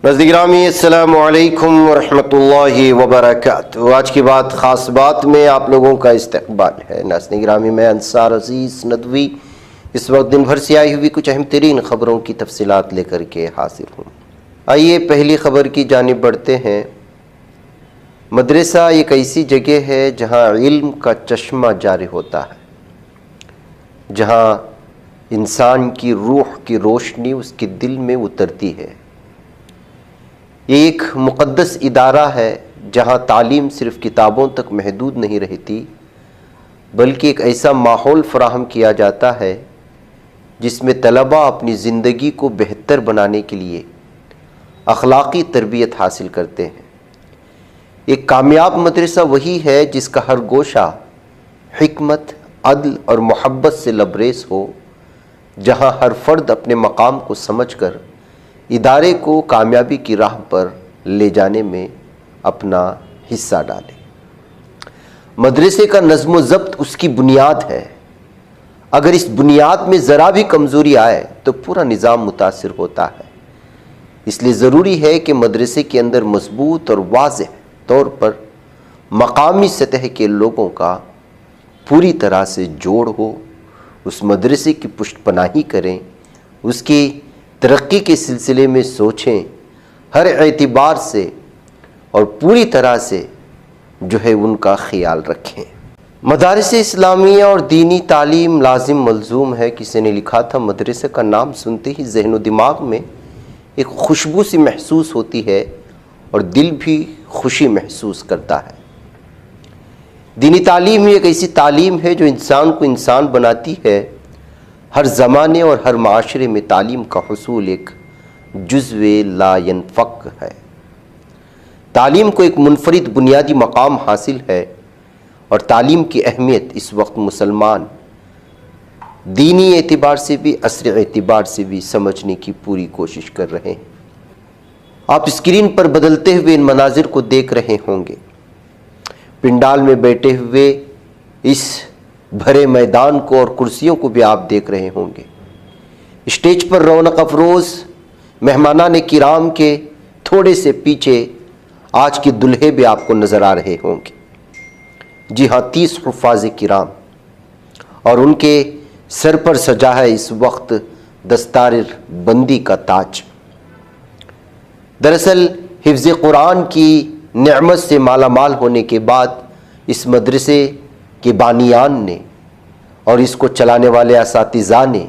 ناظرین گرامی السلام علیکم ورحمۃ اللہ وبرکاتہ۔ آج کی بات خاص بات میں آپ لوگوں کا استقبال ہے۔ ناظرین گرامی، میں انصار عزیز ندوی اس وقت دن بھر سے آئی ہوئی کچھ اہم ترین خبروں کی تفصیلات لے کر کے حاضر ہوں۔ آئیے پہلی خبر کی جانب بڑھتے ہیں۔ مدرسہ ایک ایسی جگہ ہے جہاں علم کا چشمہ جاری ہوتا ہے، جہاں انسان کی روح کی روشنی اس کے دل میں اترتی ہے۔ یہ ایک مقدس ادارہ ہے جہاں تعلیم صرف کتابوں تک محدود نہیں رہتی، بلکہ ایک ایسا ماحول فراہم کیا جاتا ہے جس میں طلباء اپنی زندگی کو بہتر بنانے کے لیے اخلاقی تربیت حاصل کرتے ہیں۔ ایک کامیاب مدرسہ وہی ہے جس کا ہر گوشہ حکمت، عدل اور محبت سے لبریز ہو، جہاں ہر فرد اپنے مقام کو سمجھ کر ادارے کو کامیابی کی راہ پر لے جانے میں اپنا حصہ ڈالے۔ مدرسے کا نظم و ضبط اس کی بنیاد ہے۔ اگر اس بنیاد میں ذرا بھی کمزوری آئے تو پورا نظام متاثر ہوتا ہے۔ اس لیے ضروری ہے کہ مدرسے کے اندر مضبوط اور واضح طور پر مقامی سطح کے لوگوں کا پوری طرح سے جوڑ ہو، اس مدرسے کی پشت پناہی کریں، اس کی ترقی کے سلسلے میں سوچیں، ہر اعتبار سے اور پوری طرح سے ان کا خیال رکھیں۔ مدارس اسلامیہ اور دینی تعلیم لازم ملزوم ہے۔ کسی نے لکھا تھا، مدرسے کا نام سنتے ہی ذہن و دماغ میں ایک خوشبو سی محسوس ہوتی ہے اور دل بھی خوشی محسوس کرتا ہے۔ دینی تعلیم ایک ایسی تعلیم ہے جو انسان کو انسان بناتی ہے۔ ہر زمانے اور ہر معاشرے میں تعلیم کا حصول ایک جزو لا ينفک ہے۔ تعلیم کو ایک منفرد بنیادی مقام حاصل ہے، اور تعلیم کی اہمیت اس وقت مسلمان دینی اعتبار سے بھی عصری اعتبار سے بھی سمجھنے کی پوری کوشش کر رہے ہیں۔ آپ اسکرین پر بدلتے ہوئے ان مناظر کو دیکھ رہے ہوں گے۔ پنڈال میں بیٹھے ہوئے اس بھرے میدان کو اور کرسیوں کو بھی آپ دیکھ رہے ہوں گے۔ اسٹیج پر رونق افروز مہمانان کرام کے تھوڑے سے پیچھے آج کے دلہے بھی آپ کو نظر آ رہے ہوں گے۔ جی ہاں، 30 حفاظ کرام، اور ان کے سر پر سجا ہے اس وقت دستار بندی کا تاج۔ دراصل حفظ قرآن کی نعمت سے مالا مال ہونے کے بعد اس مدرسے کے بانیان نے اور اس کو چلانے والے اساتذہ نے،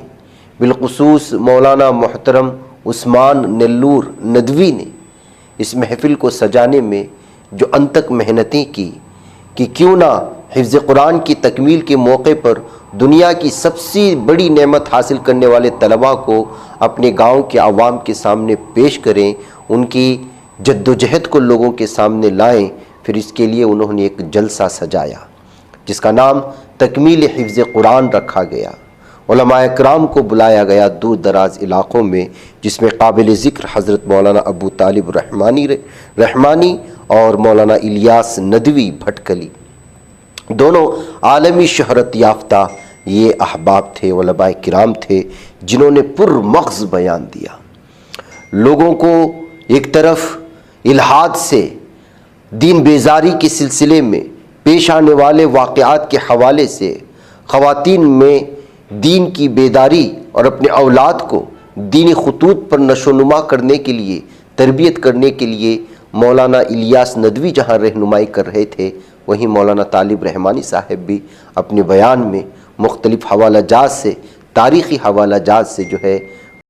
بالخصوص مولانا محترم عثمان نیلور ندوی نے اس محفل کو سجانے میں جو انتک محنتیں کی کہ کیوں نہ حفظ قرآن کی تکمیل کے موقع پر دنیا کی سب سے بڑی نعمت حاصل کرنے والے طلباء کو اپنے گاؤں کے عوام کے سامنے پیش کریں، ان کی جد و جہد کو لوگوں کے سامنے لائیں۔ پھر اس کے لیے انہوں نے ایک جلسہ سجایا جس کا نام تکمیل حفظ قرآن رکھا گیا۔ علماء اکرام کو بلایا گیا دور دراز علاقوں میں، جس میں قابل ذکر حضرت مولانا ابو طالب رحمانی اور مولانا الیاس ندوی بھٹکلی، دونوں عالمی شہرت یافتہ یہ احباب تھے، علماء کرام تھے، جنہوں نے پرمغز بیان دیا۔ لوگوں کو ایک طرف الحاد سے دین بیزاری کے سلسلے میں پیش آنے والے واقعات کے حوالے سے خواتین میں دین کی بیداری اور اپنے اولاد کو دینی خطوط پر نشو نما کرنے کے لیے، تربیت کرنے کے لیے مولانا الیاس ندوی جہاں رہنمائی کر رہے تھے، وہیں مولانا طالب رحمانی صاحب بھی اپنے بیان میں مختلف حوالہ جات سے، تاریخی حوالہ جات سے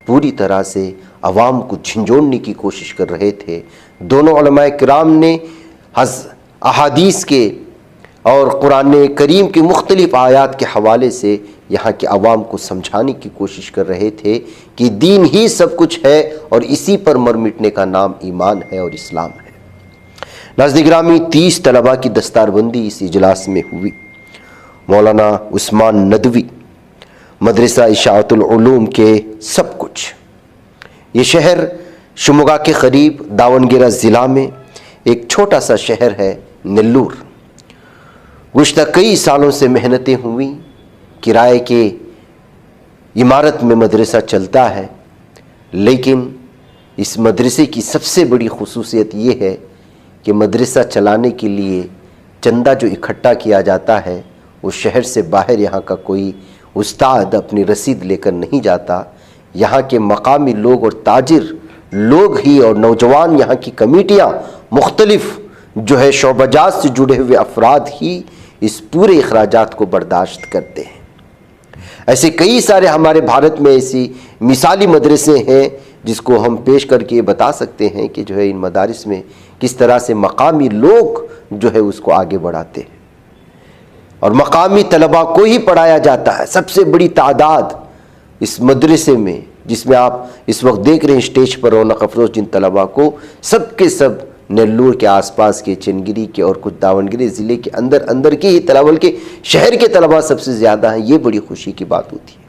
پوری طرح سے عوام کو جھنجھوڑنے کی کوشش کر رہے تھے۔ دونوں علماء کرام نے احادیث کے اور قرآن کریم کے مختلف آیات کے حوالے سے یہاں کے عوام کو سمجھانے کی کوشش کر رہے تھے کہ دین ہی سب کچھ ہے اور اسی پر مر مٹنے کا نام ایمان ہے اور اسلام ہے۔ ناظرین گرامی، 30 طلباء کی دستار بندی اس اجلاس میں ہوئی۔ مولانا عثمان ندوی، مدرسہ اشاعت العلوم کے سب کچھ۔ یہ شہر شموگا کے قریب داونگیرہ ضلع میں ایک چھوٹا سا شہر ہے، نیلور۔ گزشتہ کئی سالوں سے محنتیں ہوئیں، کرائے کے عمارت میں مدرسہ چلتا ہے، لیکن اس مدرسے کی سب سے بڑی خصوصیت یہ ہے کہ مدرسہ چلانے کے لیے چندہ جو اکٹھا کیا جاتا ہے وہ شہر سے باہر یہاں کا کوئی استاد اپنی رسید لے کر نہیں جاتا، یہاں کے مقامی لوگ اور تاجر لوگ ہی اور نوجوان یہاں کی کمیٹیاں مختلف جو ہے شعبہ جات سے جڑے ہوئے افراد ہی اس پورے اخراجات کو برداشت کرتے ہیں۔ ایسے کئی سارے ہمارے بھارت میں ایسی مثالی مدرسے ہیں جس کو ہم پیش کر کے بتا سکتے ہیں کہ جو ہے ان مدارس میں کس طرح سے مقامی لوگ جو ہے اس کو آگے بڑھاتے ہیں اور مقامی طلباء کو ہی پڑھایا جاتا ہے۔ سب سے بڑی تعداد اس مدرسے میں، جس میں آپ اس وقت دیکھ رہے ہیں اسٹیج پر رونق افروز جن طلباء کو، سب کے سب نیلور کے آس پاس کے، چنگیری کے اور کچھ داونگیری ضلع کے اندر کے ہی طلباء، بلکہ شہر کے طلباء سب سے زیادہ ہیں۔ یہ بڑی خوشی کی بات ہوتی ہے۔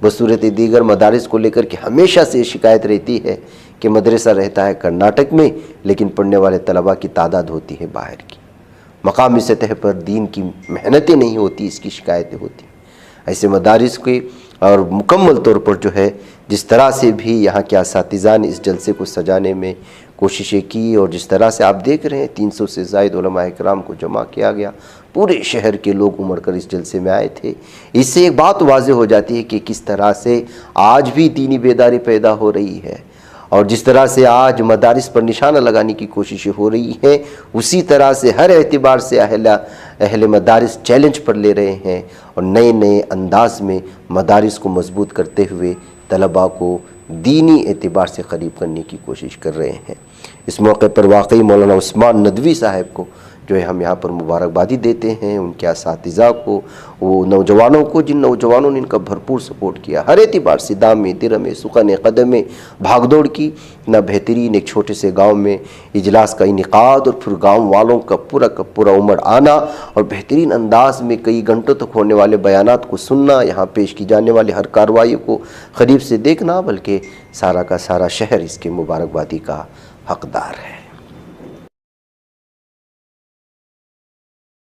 بصورت دیگر مدارس کو لے کر کے ہمیشہ سے شکایت رہتی ہے کہ مدرسہ رہتا ہے کرناٹک میں لیکن پڑھنے والے طلباء کی تعداد ہوتی ہے باہر کی، مقامی سطح پر دین کی محنتیں نہیں ہوتی، اس کی شکایتیں ہوتی ہیں۔ ایسے مدارس کے اور مکمل طور پر جو ہے جس طرح سے بھی یہاں کے اساتذہ نے اس جلسے کو سجانے میں کوششیں کی اور جس طرح سے آپ دیکھ رہے ہیں 300 سے زائد علماء اکرام کو جمع کیا گیا، پورے شہر کے لوگ امڑ کر اس جلسے میں آئے تھے، اس سے ایک بات واضح ہو جاتی ہے کہ کس طرح سے آج بھی دینی بیداری پیدا ہو رہی ہے اور جس طرح سے آج مدارس پر نشانہ لگانے کی کوششیں ہو رہی ہیں، اسی طرح سے ہر اعتبار سے اہل مدارس چیلنج پر لے رہے ہیں اور نئے نئے انداز میں مدارس کو مضبوط کرتے ہوئے طلباء کو دینی اعتبار سے قریب کرنے کی کوشش کر رہے ہیں۔ اس موقع پر واقعی مولانا عثمان ندوی صاحب کو جو ہے ہم یہاں پر مبارکبادی دیتے ہیں، ان کے اساتذہ کو، وہ نوجوانوں کو جن نوجوانوں نے ان کا بھرپور سپورٹ کیا، ہر اعتبار سے دام میں، درم میں، سخن قدم میں بھاگ دوڑ کی، نہ بہترین ایک چھوٹے سے گاؤں میں اجلاس کا انعقاد اور پھر گاؤں والوں کا پورا امڑ آنا اور بہترین انداز میں کئی گھنٹوں تک ہونے والے بیانات کو سننا، یہاں پیش کی جانے والی ہر کارروائی کو قریب سے دیکھنا، بلکہ سارا کا سارا شہر اس کے مبارکبادی کا حقدار ہے۔